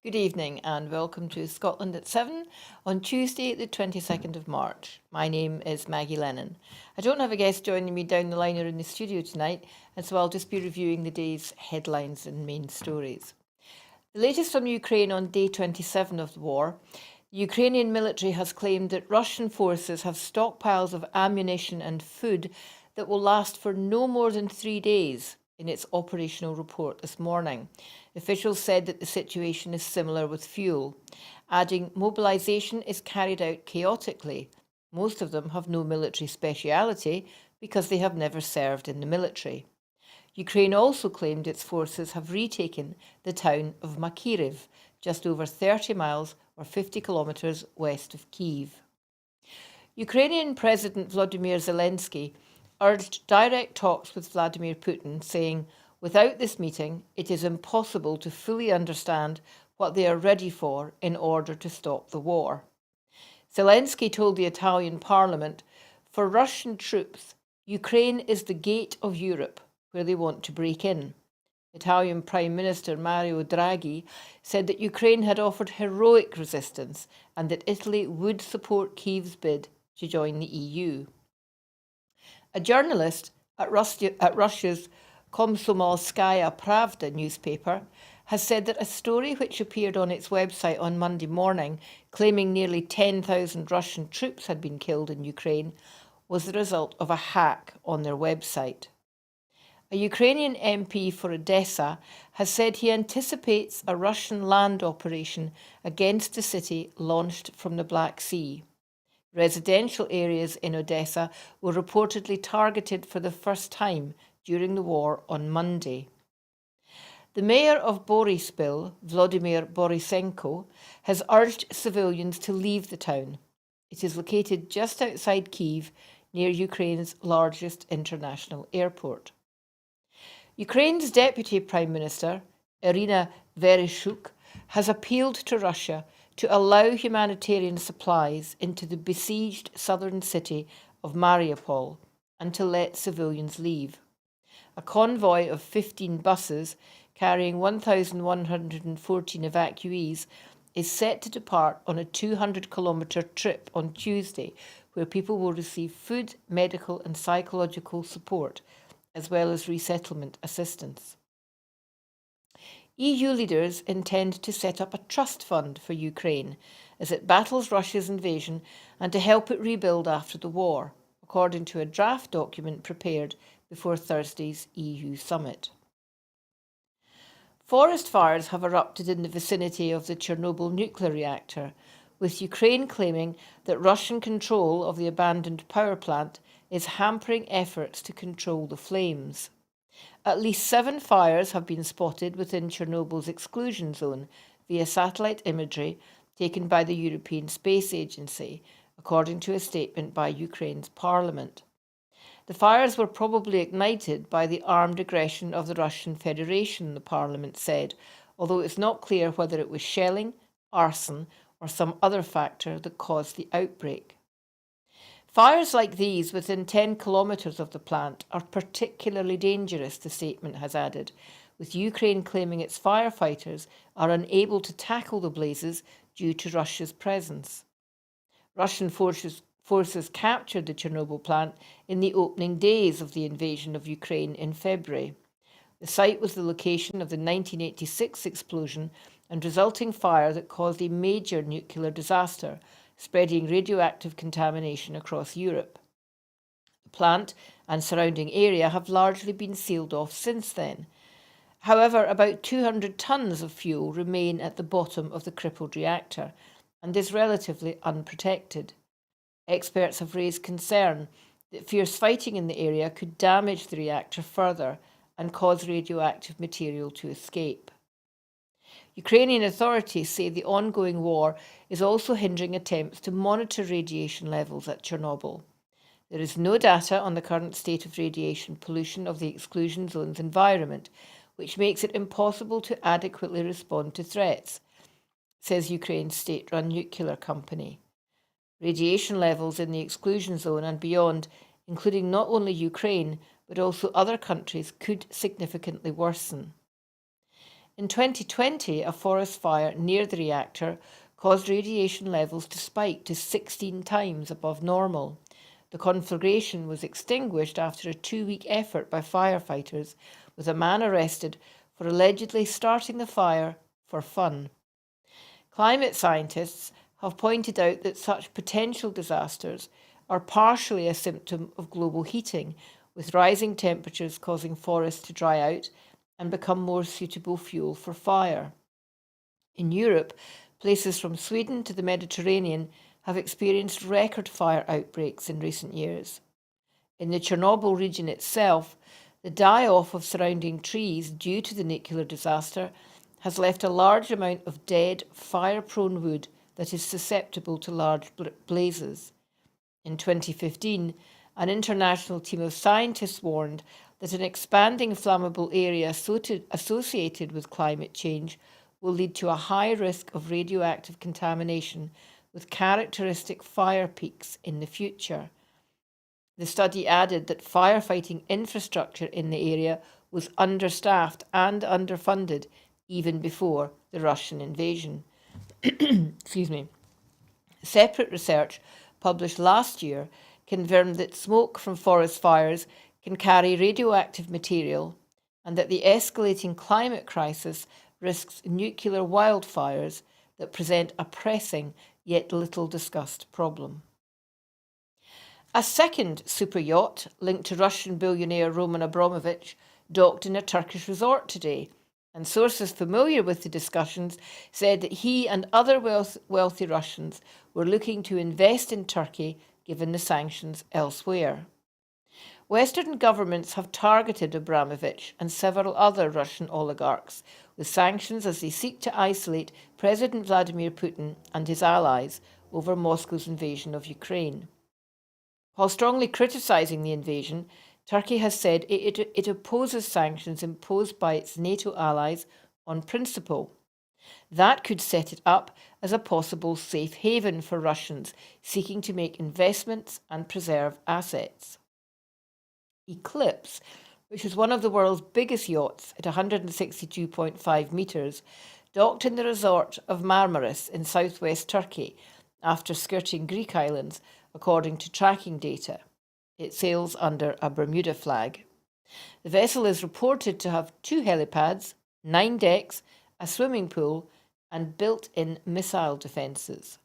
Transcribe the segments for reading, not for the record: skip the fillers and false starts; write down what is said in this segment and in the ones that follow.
Good evening and welcome to Scotland at 7 on Tuesday, the 22nd of March. My name is Maggie Lennon. I don't have a guest joining me down the line or in the studio tonight, and so I'll just be reviewing the day's headlines and main stories. The latest from Ukraine on day 27 of the war. The Ukrainian military has claimed that Russian forces have stockpiles of ammunition and food that will last for no more than 3 days in its operational report this morning. Officials said that the situation is similar with fuel, adding mobilisation is carried out chaotically. Most of them have no military speciality because they have never served in the military. Ukraine also claimed its forces have retaken the town of Makiiv, just over 30 miles or 50 kilometres west of Kyiv. Ukrainian President Volodymyr Zelensky urged direct talks with Vladimir Putin, saying, "Without this meeting, it is impossible to fully understand what they are ready for in order to stop the war." Zelensky told the Italian parliament, "For Russian troops, Ukraine is the gate of Europe where they want to break in." Italian Prime Minister Mario Draghi said that Ukraine had offered heroic resistance and that Italy would support Kyiv's bid to join the EU. A journalist at Russia's Komsomolskaya Pravda newspaper has said that a story which appeared on its website on Monday morning, claiming nearly 10,000 Russian troops had been killed in Ukraine, was the result of a hack on their website. A Ukrainian MP for Odessa has said he anticipates a Russian land operation against the city launched from the Black Sea. Residential areas in Odessa were reportedly targeted for the first time during the war on Monday. The mayor of Boryspil, Vladimir Borisenko, has urged civilians to leave the town. It is located just outside Kyiv, near Ukraine's largest international airport. Ukraine's Deputy Prime Minister, Irina Vereshchuk, has appealed to Russia to allow humanitarian supplies into the besieged southern city of Mariupol and to let civilians leave. A convoy of 15 buses carrying 1,114 evacuees is set to depart on a 200-kilometre trip on Tuesday, where people will receive food, medical and psychological support, as well as resettlement assistance. EU leaders intend to set up a trust fund for Ukraine as it battles Russia's invasion and to help it rebuild after the war, according to a draft document prepared before Thursday's EU summit. Forest fires have erupted in the vicinity of the Chernobyl nuclear reactor, with Ukraine claiming that Russian control of the abandoned power plant is hampering efforts to control the flames. At least 7 fires have been spotted within Chernobyl's exclusion zone via satellite imagery taken by the European Space Agency, according to a statement by Ukraine's parliament. The fires were probably ignited by the armed aggression of the Russian Federation, the parliament said, although it's not clear whether it was shelling, arson, or some other factor that caused the outbreak. Fires like these within 10 kilometres of the plant are particularly dangerous, the statement has added, with Ukraine claiming its firefighters are unable to tackle the blazes due to Russia's presence. Russian forces captured the Chernobyl plant in the opening days of the invasion of Ukraine in February. The site was the location of the 1986 explosion and resulting fire that caused a major nuclear disaster, spreading radioactive contamination across Europe. The plant and surrounding area have largely been sealed off since then. However, about 200 tonnes of fuel remain at the bottom of the crippled reactor and is relatively unprotected. Experts have raised concern that fierce fighting in the area could damage the reactor further and cause radioactive material to escape. Ukrainian authorities say the ongoing war is also hindering attempts to monitor radiation levels at Chernobyl. There is no data on the current state of radiation pollution of the exclusion zone's environment, which makes it impossible to adequately respond to threats, says Ukraine's state-run nuclear company. Radiation levels in the exclusion zone and beyond, including not only Ukraine, but also other countries, could significantly worsen. In 2020, a forest fire near the reactor caused radiation levels to spike to 16 times above normal. The conflagration was extinguished after a 2-week effort by firefighters, with a man arrested for allegedly starting the fire for fun. Climate scientists have pointed out that such potential disasters are partially a symptom of global heating, with rising temperatures causing forests to dry out and become more suitable fuel for fire. In Europe, places from Sweden to the Mediterranean have experienced record fire outbreaks in recent years. In the Chernobyl region itself, the die-off of surrounding trees due to the nuclear disaster has left a large amount of dead, fire-prone wood that is susceptible to large blazes. In 2015, an international team of scientists warned that an expanding flammable area associated with climate change will lead to a high risk of radioactive contamination with characteristic fire peaks in the future. The study added that firefighting infrastructure in the area was understaffed and underfunded even before the Russian invasion. Excuse me. Separate research published last year confirmed that smoke from forest fires can carry radioactive material and that the escalating climate crisis risks nuclear wildfires that present a pressing yet little discussed problem. A second super yacht linked to Russian billionaire Roman Abramovich docked in a Turkish resort today, and sources familiar with the discussions said that he and other wealthy Russians were looking to invest in Turkey given the sanctions elsewhere. Western governments have targeted Abramovich and several other Russian oligarchs with sanctions as they seek to isolate President Vladimir Putin and his allies over Moscow's invasion of Ukraine. While strongly criticising the invasion, Turkey has said it opposes sanctions imposed by its NATO allies on principle. That could set it up as a possible safe haven for Russians seeking to make investments and preserve assets. Eclipse, which is one of the world's biggest yachts at 162.5 metres, docked in the resort of Marmaris in southwest Turkey after skirting Greek islands, according to tracking data. It sails under a Bermuda flag. The vessel is reported to have 2 helipads, 9 decks, a swimming pool, and built-in missile defences.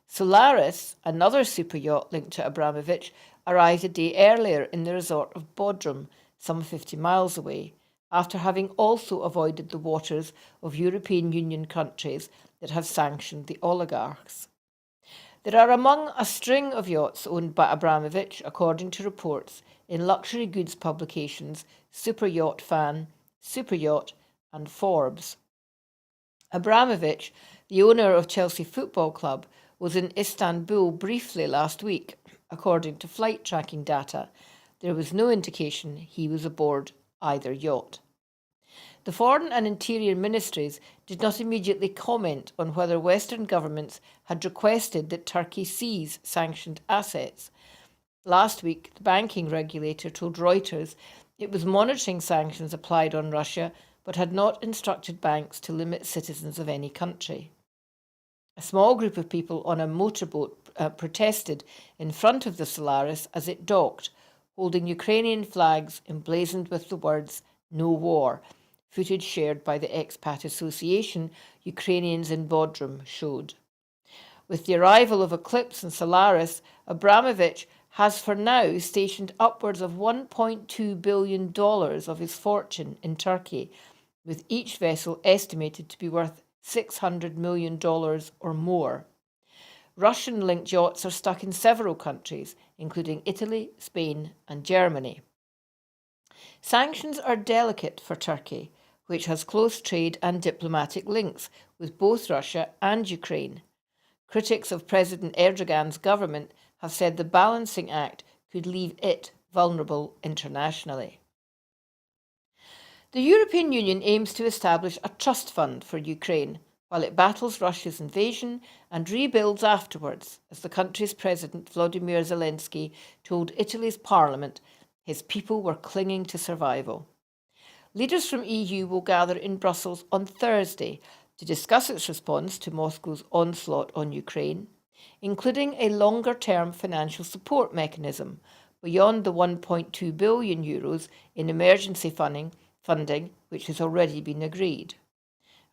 Solaris, another super yacht linked to Abramovich, arrived a day earlier in the resort of Bodrum, some 50 miles away, after having also avoided the waters of European Union countries that have sanctioned the oligarchs. There are among a string of yachts owned by Abramovich, according to reports in luxury goods publications Super Yacht Fan, Super Yacht, and Forbes. Abramovich, the owner of Chelsea Football Club, was in Istanbul briefly last week, according to flight tracking data. There was no indication he was aboard either yacht. The Foreign and Interior Ministries did not immediately comment on whether Western governments had requested that Turkey seize sanctioned assets. Last week, the banking regulator told Reuters it was monitoring sanctions applied on Russia but had not instructed banks to limit citizens of any country. A small group of people on a motorboat protested in front of the Solaris as it docked, holding Ukrainian flags emblazoned with the words "No War." Footage shared by the Expat Association Ukrainians in Bodrum showed. With the arrival of Eclipse and Solaris, Abramovich has for now stationed upwards of $1.2 billion of his fortune in Turkey, with each vessel estimated to be worth $600 million or more. Russian-linked yachts are stuck in several countries, including Italy, Spain, and Germany. Sanctions are delicate for Turkey, which has close trade and diplomatic links with both Russia and Ukraine. Critics of President Erdogan's government have said the balancing act could leave it vulnerable internationally. The European Union aims to establish a trust fund for Ukraine while it battles Russia's invasion and rebuilds afterwards, as the country's President Volodymyr Zelensky told Italy's parliament his people were clinging to survival. Leaders from EU will gather in Brussels on Thursday to discuss its response to Moscow's onslaught on Ukraine, including a longer-term financial support mechanism beyond the €1.2 billion in emergency funding which has already been agreed.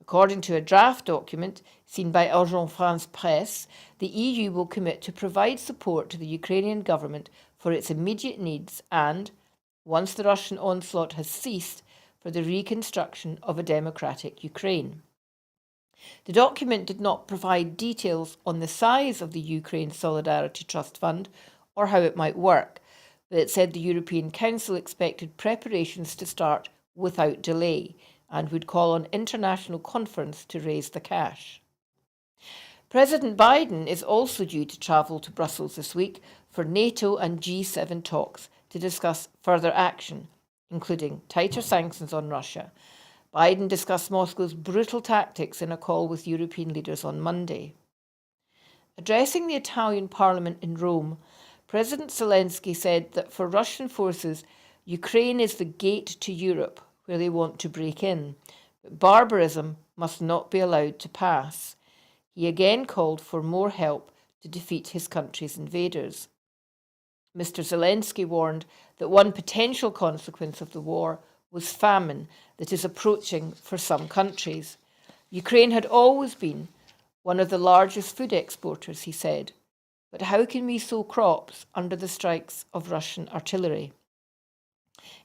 According to a draft document seen by Agence France-Presse, the EU will commit to provide support to the Ukrainian government for its immediate needs and, once the Russian onslaught has ceased, for the reconstruction of a democratic Ukraine. The document did not provide details on the size of the Ukraine Solidarity Trust Fund or how it might work, but it said the European Council expected preparations to start without delay and would call on international conference to raise the cash. President Biden is also due to travel to Brussels this week for NATO and G7 talks to discuss further action, including tighter sanctions on Russia. Biden discussed Moscow's brutal tactics in a call with European leaders on Monday. Addressing the Italian parliament in Rome, President Zelensky said that for Russian forces, Ukraine is the gate to Europe where they want to break in, but barbarism must not be allowed to pass. He again called for more help to defeat his country's invaders. Mr. Zelensky warned that one potential consequence of the war was famine that is approaching for some countries. Ukraine had always been one of the largest food exporters, he said, but how can we sow crops under the strikes of Russian artillery?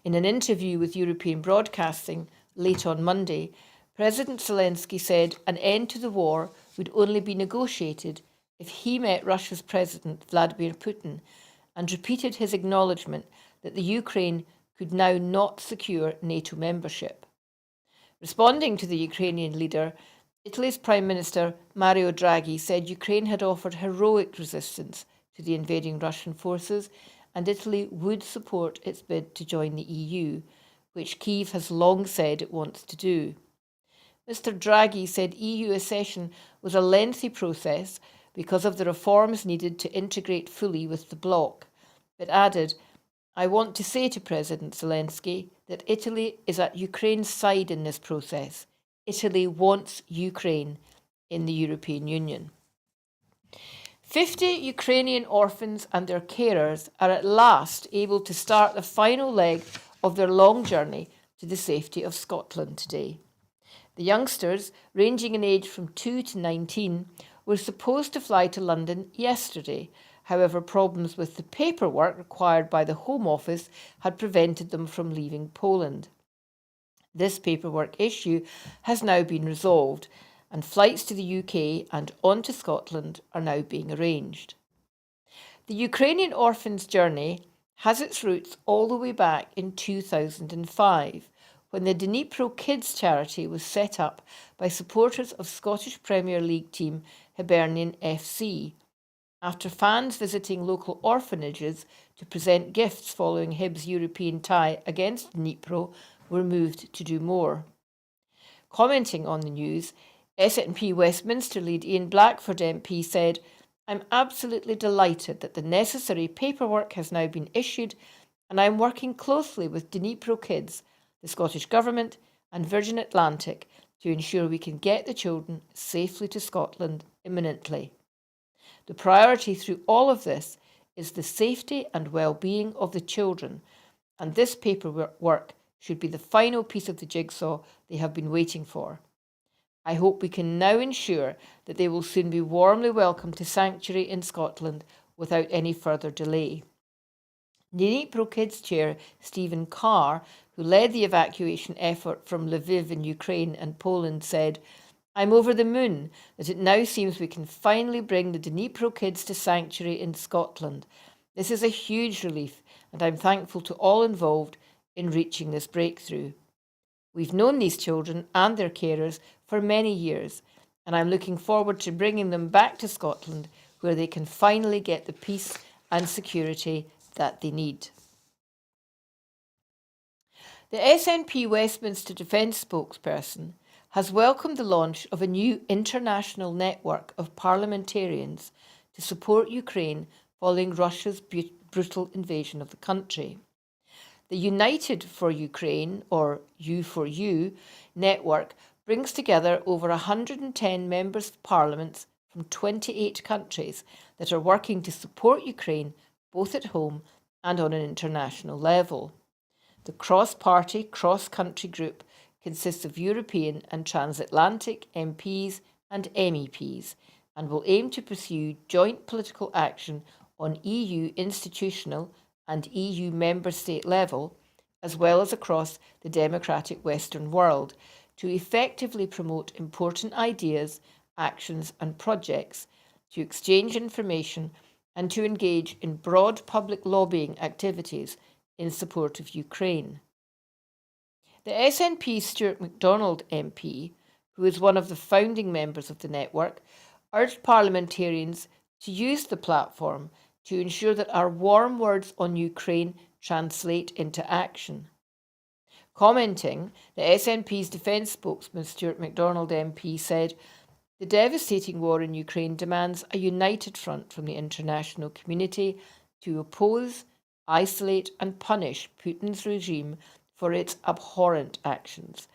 In an interview with European Broadcasting late on Monday, President Zelensky said an end to the war would only be negotiated if he met Russia's President Vladimir Putin and repeated his acknowledgement that the Ukraine could now not secure NATO membership. Responding to the Ukrainian leader, Italy's Prime Minister Mario Draghi said Ukraine had offered heroic resistance to the invading Russian forces and Italy would support its bid to join the EU, which Kyiv has long said it wants to do. Mr. Draghi said EU accession was a lengthy process because of the reforms needed to integrate fully with the bloc, but added, "I want to say to President Zelensky that Italy is at Ukraine's side in this process. Italy wants Ukraine in the European Union." 50 Ukrainian orphans and their carers are at last able to start the final leg of their long journey to the safety of Scotland today. The youngsters, ranging in age from 2 to 19, were supposed to fly to London yesterday. However, problems with the paperwork required by the Home Office had prevented them from leaving Poland. This paperwork issue has now been resolved, and flights to the UK and on to Scotland are now being arranged. The Ukrainian orphans' journey has its roots all the way back in 2005, when the Dnipro Kids charity was set up by supporters of Scottish Premier League team Hibernian FC, after fans visiting local orphanages to present gifts following Hibs' European tie against Dnipro were moved to do more. Commenting on the news, SNP Westminster lead Ian Blackford MP said, "I'm absolutely delighted that the necessary paperwork has now been issued and I'm working closely with Dnipro Kids, the Scottish Government and Virgin Atlantic to ensure we can get the children safely to Scotland imminently. The priority through all of this is the safety and well-being of the children, and this paperwork should be the final piece of the jigsaw they have been waiting for. I hope we can now ensure that they will soon be warmly welcomed to sanctuary in Scotland without any further delay." Dnipro Kids Chair Stephen Carr, who led the evacuation effort from Lviv in Ukraine and Poland, said, "I'm over the moon that it now seems we can finally bring the Dnipro kids to sanctuary in Scotland. This is a huge relief, and I'm thankful to all involved in reaching this breakthrough. We've known these children and their carers for many years, and I'm looking forward to bringing them back to Scotland where they can finally get the peace and security that they need." The SNP Westminster Defence spokesperson has welcomed the launch of a new international network of parliamentarians to support Ukraine following Russia's brutal invasion of the country. The United for Ukraine, or U4U, network brings together over 110 members of parliaments from 28 countries that are working to support Ukraine both at home and on an international level. The cross-party, cross-country group consists of European and transatlantic MPs and MEPs and will aim to pursue joint political action on EU institutional and EU member state level, as well as across the democratic Western world, to effectively promote important ideas, actions and projects, to exchange information and to engage in broad public lobbying activities in support of Ukraine. The SNP's Stuart MacDonald MP, who is one of the founding members of the network, urged parliamentarians to use the platform to ensure that our warm words on Ukraine translate into action. Commenting, the SNP's defence spokesman Stuart MacDonald MP said, "The devastating war in Ukraine demands a united front from the international community to oppose, isolate and punish Putin's regime for its abhorrent actions.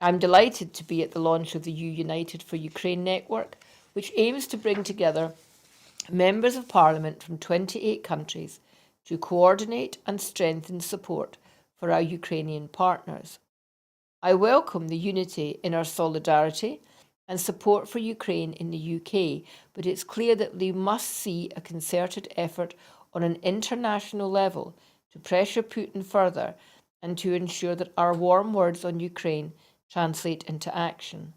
I'm delighted to be at the launch of the United for Ukraine network, which aims to bring together members of parliament from 28 countries to coordinate and strengthen support for our Ukrainian partners. I welcome the unity in our solidarity and support for Ukraine in the UK, but it's clear that we must see a concerted effort on an international level to pressure Putin further and to ensure that our warm words on Ukraine translate into action.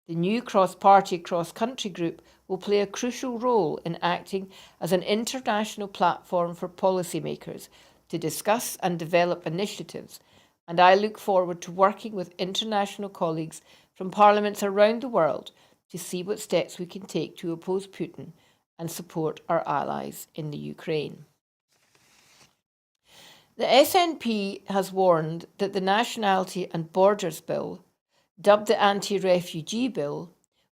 The new cross-party, cross-country group will play a crucial role in acting as an international platform for policymakers to discuss and develop initiatives, and I look forward to working with international colleagues from parliaments around the world to see what steps we can take to oppose Putin and support our allies in the Ukraine." The SNP has warned that the Nationality and Borders Bill, dubbed the Anti-Refugee Bill,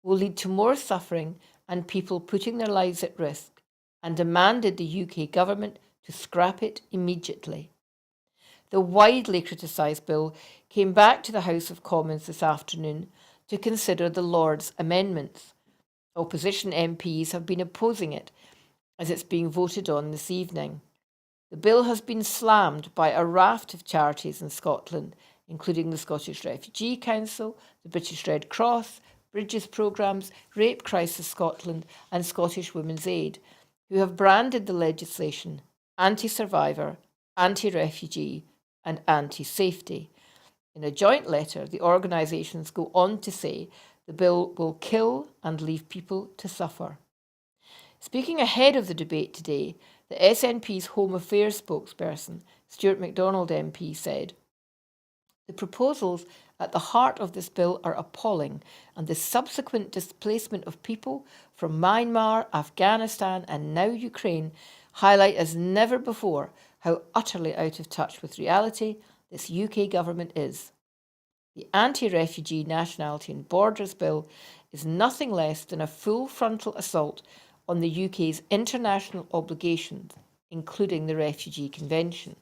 will lead to more suffering and people putting their lives at risk, and demanded the UK government to scrap it immediately. The widely criticised bill came back to the House of Commons this afternoon to consider the Lords' amendments. Opposition MPs have been opposing it as it's being voted on this evening. The bill has been slammed by a raft of charities in Scotland, including the Scottish Refugee Council, the British Red Cross, Bridges Programmes, Rape Crisis Scotland and Scottish Women's Aid, who have branded the legislation anti-survivor, anti-refugee and anti-safety. In a joint letter, the organisations go on to say the bill will kill and leave people to suffer. Speaking ahead of the debate today, the SNP's Home Affairs spokesperson, Stuart MacDonald MP, said, "The proposals at the heart of this bill are appalling, and the subsequent displacement of people from Myanmar, Afghanistan and now Ukraine highlight as never before how utterly out of touch with reality this UK government is. The Anti-Refugee Nationality and Borders Bill is nothing less than a full frontal assault on the UK's international obligations, including the Refugee Convention."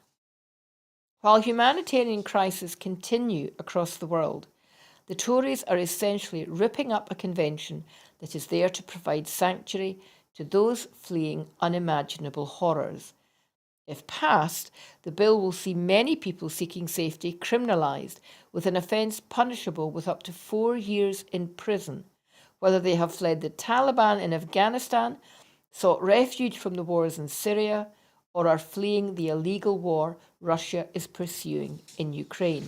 While humanitarian crises continue across the world, the Tories are essentially ripping up a convention that is there to provide sanctuary to those fleeing unimaginable horrors. If passed, the bill will see many people seeking safety criminalised, with an offence punishable with up to 4 years in prison, whether they have fled the Taliban in Afghanistan, sought refuge from the wars in Syria, or are fleeing the illegal war Russia is pursuing in Ukraine.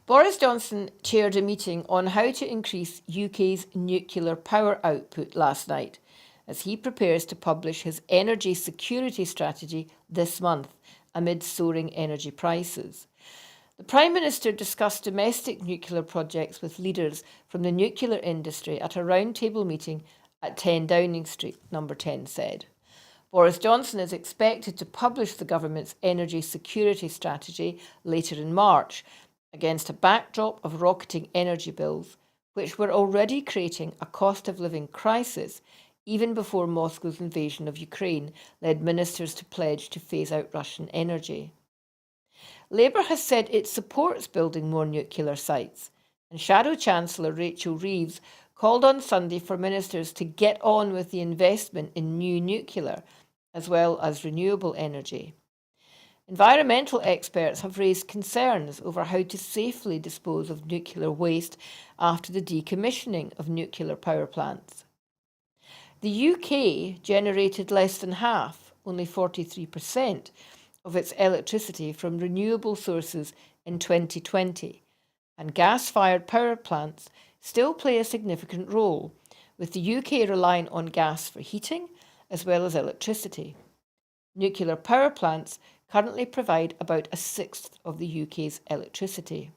Boris Johnson chaired a meeting on how to increase UK's nuclear power output last night, as he prepares to publish his energy security strategy this month amid soaring energy prices. The Prime Minister discussed domestic nuclear projects with leaders from the nuclear industry at a roundtable meeting at 10 Downing Street, number 10 said. Boris Johnson is expected to publish the government's energy security strategy later in March, against a backdrop of rocketing energy bills, which were already creating a cost of living crisis, even before Moscow's invasion of Ukraine led ministers to pledge to phase out Russian energy. Labour has said it supports building more nuclear sites, and Shadow Chancellor Rachel Reeves called on Sunday for ministers to get on with the investment in new nuclear, as well as renewable energy. Environmental experts have raised concerns over how to safely dispose of nuclear waste after the decommissioning of nuclear power plants. The UK generated less than half, only 43%, of its electricity from renewable sources in 2020, and gas-fired power plants still play a significant role, with the UK relying on gas for heating as well as electricity. Nuclear power plants currently provide about a sixth of the UK's electricity.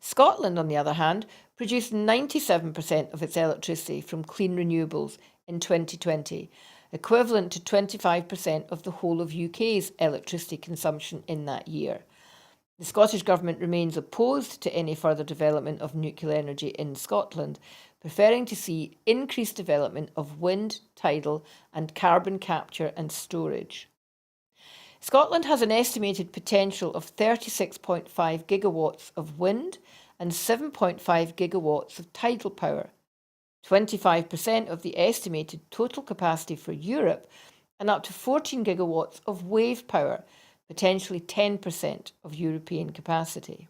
Scotland, on the other hand, produced 97% of its electricity from clean renewables in 2020, equivalent to 25% of the whole of UK's electricity consumption in that year. The Scottish Government remains opposed to any further development of nuclear energy in Scotland, preferring to see increased development of wind, tidal and carbon capture and storage. Scotland has an estimated potential of 36.5 gigawatts of wind and 7.5 gigawatts of tidal power, 25% of the estimated total capacity for Europe, and up to 14 gigawatts of wave power, potentially 10% of European capacity.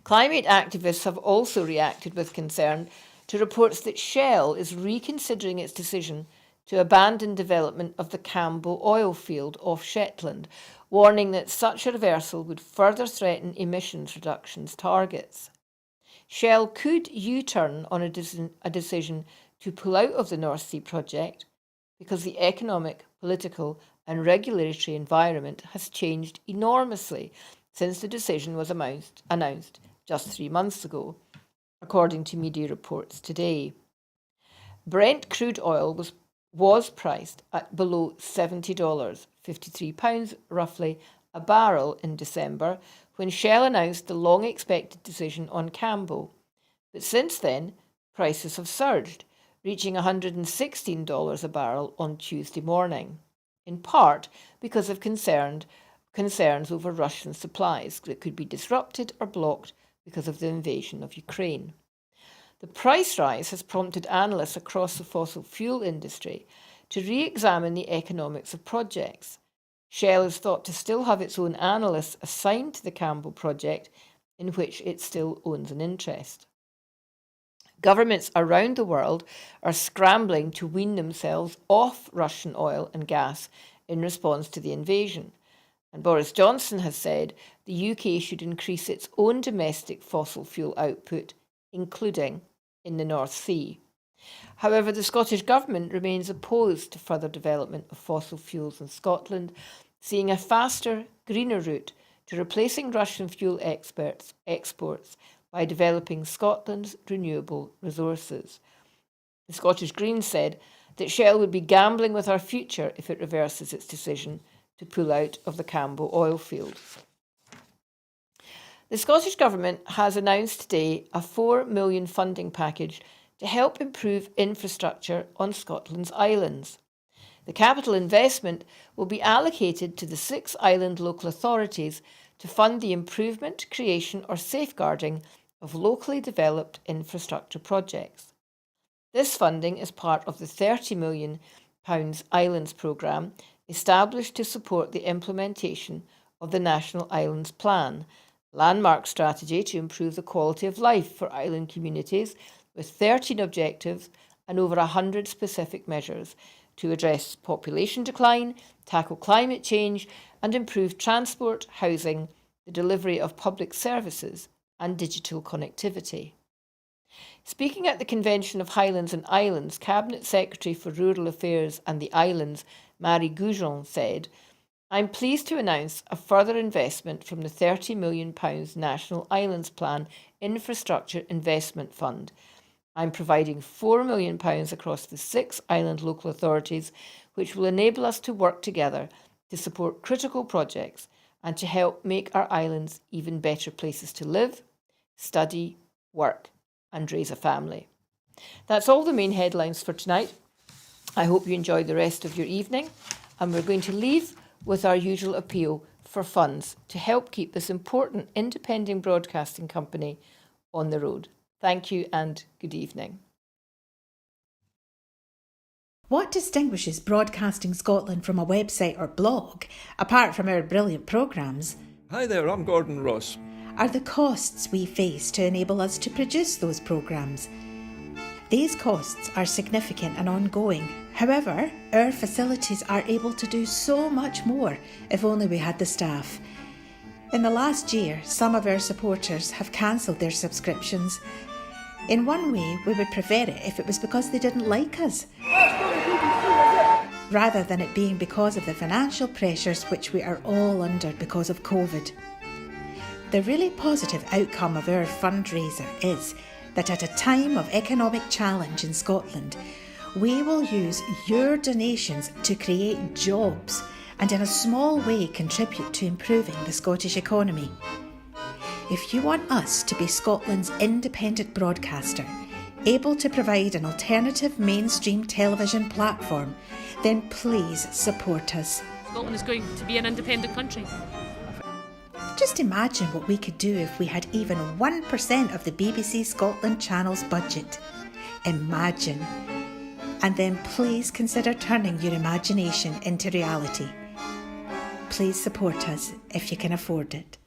Climate activists have also reacted with concern to reports that Shell is reconsidering its decision to abandon development of the Cambo oil field off Shetland, warning that such a reversal would further threaten emissions reductions targets. Shell could U-turn on a decision to pull out of the North Sea project because the economic, political and regulatory environment has changed enormously since the decision was announced just 3 months ago, according to media reports today. Brent crude oil was priced at below $70, £53 roughly, a barrel in December when Shell announced the long-expected decision on Cambo. But since then, prices have surged, reaching $116 a barrel on Tuesday morning, in part because of concerns over Russian supplies that could be disrupted or blocked because of the invasion of Ukraine. The price rise has prompted analysts across the fossil fuel industry to re-examine the economics of projects. Shell is thought to still have its own analysts assigned to the Cambo project, in which it still owns an interest. Governments around the world are scrambling to wean themselves off Russian oil and gas in response to the invasion. And Boris Johnson has said the UK should increase its own domestic fossil fuel output, including in the North Sea. However, the Scottish Government remains opposed to further development of fossil fuels in Scotland, seeing a faster, greener route to replacing Russian fuel exports by developing Scotland's renewable resources. The Scottish Greens said that Shell would be gambling with our future if it reverses its decision to pull out of the Cambo oil field. The Scottish Government has announced today a £4 million funding package to help improve infrastructure on Scotland's islands. The capital investment will be allocated to the 6 island local authorities to fund the improvement, creation or safeguarding of locally developed infrastructure projects. This funding is part of the £30 million Islands programme established to support the implementation of the National Islands Plan, landmark strategy to improve the quality of life for island communities with 13 objectives and over 100 specific measures to address population decline, tackle climate change and improve transport, housing, the delivery of public services and digital connectivity. Speaking at the Convention of Highlands and Islands, Cabinet Secretary for Rural Affairs and the Islands, Marie Goujon, said, "I'm pleased to announce a further investment from the £30 million National Islands Plan Infrastructure Investment Fund. I'm providing £4 million across the 6 island local authorities, which will enable us to work together to support critical projects and to help make our islands even better places to live, study, work and raise a family." That's all the main headlines for tonight. I hope you enjoy the rest of your evening, and we're going to leave with our usual appeal for funds to help keep this important independent broadcasting company on the road. Thank you and good evening. What distinguishes Broadcasting Scotland from a website or blog, apart from our brilliant programmes, Hi there, I'm Gordon Ross. are the costs we face to enable us to produce those programmes. These costs are significant and ongoing. However, our facilities are able to do so much more if only we had the staff. In the last year, some of our supporters have cancelled their subscriptions. In one way, we would prefer it if it was because they didn't like us, rather than it being because of the financial pressures which we are all under because of COVID. The really positive outcome of our fundraiser is that at a time of economic challenge in Scotland, we will use your donations to create jobs and in a small way contribute to improving the Scottish economy. If you want us to be Scotland's independent broadcaster, able to provide an alternative mainstream television platform, then please support us. Scotland is going to be an independent country. Just imagine what we could do if we had even 1% of the BBC Scotland channel's budget. Imagine. And then please consider turning your imagination into reality. Please support us if you can afford it.